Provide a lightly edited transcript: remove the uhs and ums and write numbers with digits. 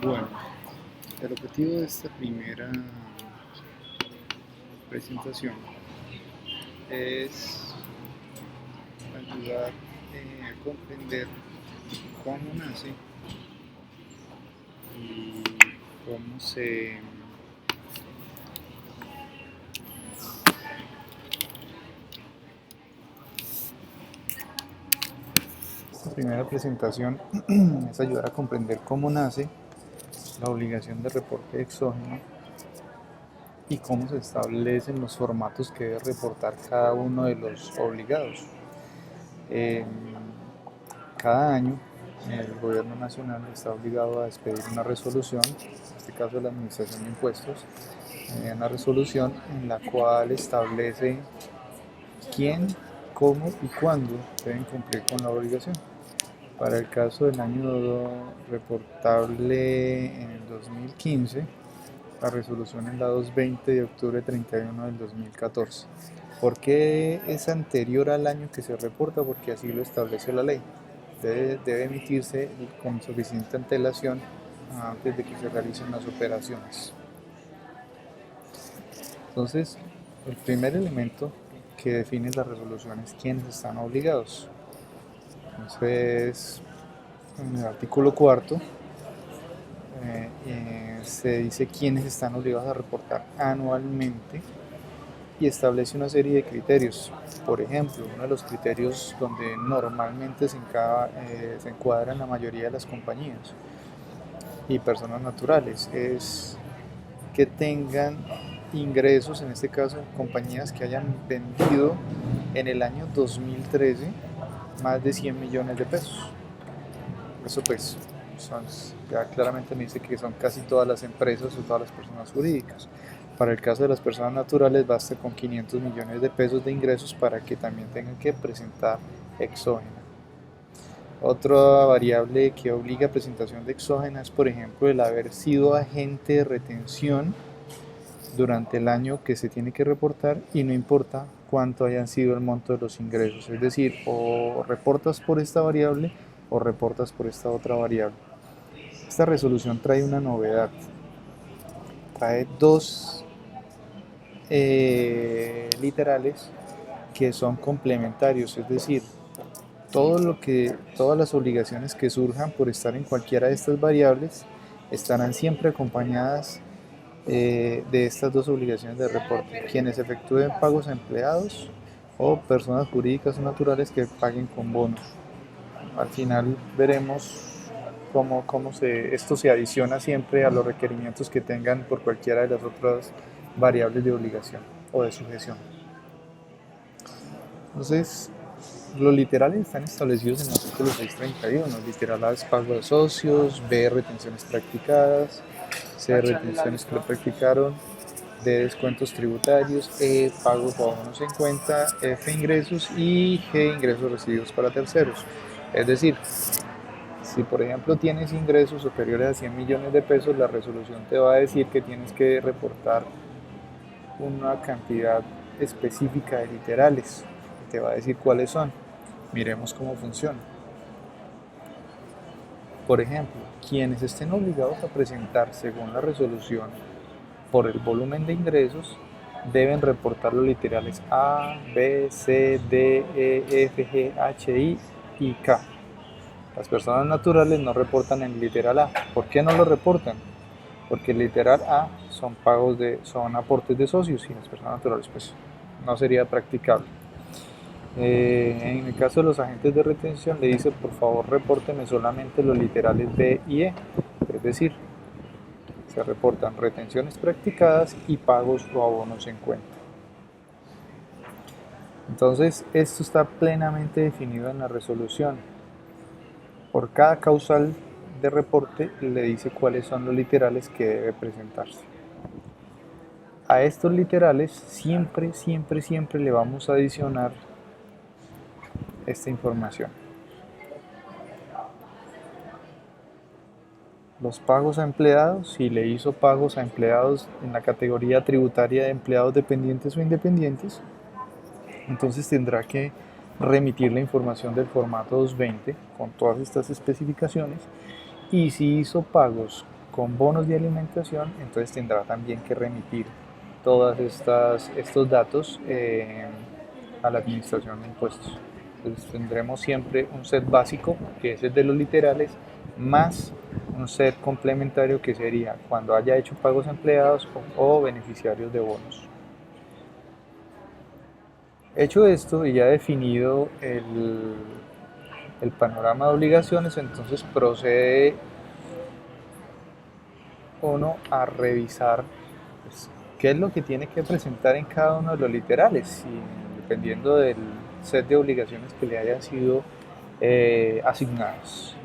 Bueno, el objetivo de esta primera presentación es ayudar a comprender cómo nace y cómo se esta primera presentación es ayudar a comprender cómo nace la obligación de reporte exógeno y cómo se establecen los formatos que debe reportar cada uno de los obligados. Eh, Cada año el gobierno nacional está obligado a expedir una resolución, en este caso la Administración de Impuestos, una resolución en la cual establece quién, cómo y cuándo deben cumplir con la obligación. Para el caso del año reportable en el 2015, la resolución es la 220 de octubre 31 del 2014. ¿Por qué es anterior al año que se reporta? Porque así lo establece la ley. Debe emitirse con suficiente antelación antes de que se realicen las operaciones. Entonces, el primer elemento que define la resolución es quiénes están obligados. Entonces, en el artículo cuarto se dice quiénes están obligados a reportar anualmente y establece una serie de criterios. Por ejemplo, uno de los criterios donde normalmente se encuadran la mayoría de las compañías y personas naturales es que tengan ingresos, en este caso compañías que hayan vendido en el año 2013 más de 100 millones de pesos. Eso pues ya claramente me dice que son casi todas las empresas o todas las personas jurídicas. Para el caso de las personas naturales basta con 500 millones de pesos de ingresos para que también tengan que presentar exógena. Otra variable que obliga a presentación de exógena es, por ejemplo, el haber sido agente de retención durante el año que se tiene que reportar y no importa cuánto hayan sido el monto de los ingresos. Es decir, o reportas por esta variable o reportas por esta otra variable. Esta resolución trae una novedad. Trae dos literales que son complementarios, es decir, todas las obligaciones que surjan por estar en cualquiera de estas variables estarán siempre acompañadas de estas dos obligaciones de reporte. Quienes efectúen pagos a empleados o personas jurídicas o naturales que paguen con bonos. Al final veremos esto se adiciona siempre a los requerimientos que tengan por cualquiera de las otras variables de obligación o de sujeción. Entonces, los literales están establecidos en el artículo 631. Literal A es pago de socios, B retenciones practicadas, C retenciones que lo practicaron, D descuentos tributarios, E pagos o abonos en cuenta, F ingresos y G ingresos recibidos para terceros. Es decir, si por ejemplo tienes ingresos superiores a 100 millones de pesos, la resolución te va a decir que tienes que reportar una cantidad específica de literales. Te va a decir cuáles son. Miremos cómo funciona. Por ejemplo, quienes estén obligados a presentar según la resolución por el volumen de ingresos deben reportar los literales A, B, C, D, E, F, G, H, I y K. Las personas naturales no reportan el literal A. ¿Por qué no lo reportan? Porque el literal A son aportes de socios y las personas naturales pues no sería practicable. En el caso de los agentes de retención le dice por favor repórteme solamente los literales B y E, es decir, se reportan retenciones practicadas y pagos o abonos en cuenta. Entonces esto está plenamente definido en la resolución. Por cada causal de reporte le dice cuáles son los literales que debe presentarse. A estos literales siempre le vamos a adicionar esta información. Los pagos a empleados, si le hizo pagos a empleados en la categoría tributaria de empleados dependientes o independientes, entonces tendrá que remitir la información del formato 220 con todas estas especificaciones. Y si hizo pagos con bonos de alimentación, entonces tendrá también que remitir estos datos a la administración de impuestos. Entonces tendremos siempre un set básico, que es el de los literales, más un set complementario que sería cuando haya hecho pagos a empleados o beneficiarios de bonos. Hecho esto y ya definido el panorama de obligaciones, entonces procede uno a revisar pues, qué es lo que tiene que presentar en cada uno de los literales, y dependiendo del set de obligaciones que le hayan sido asignados.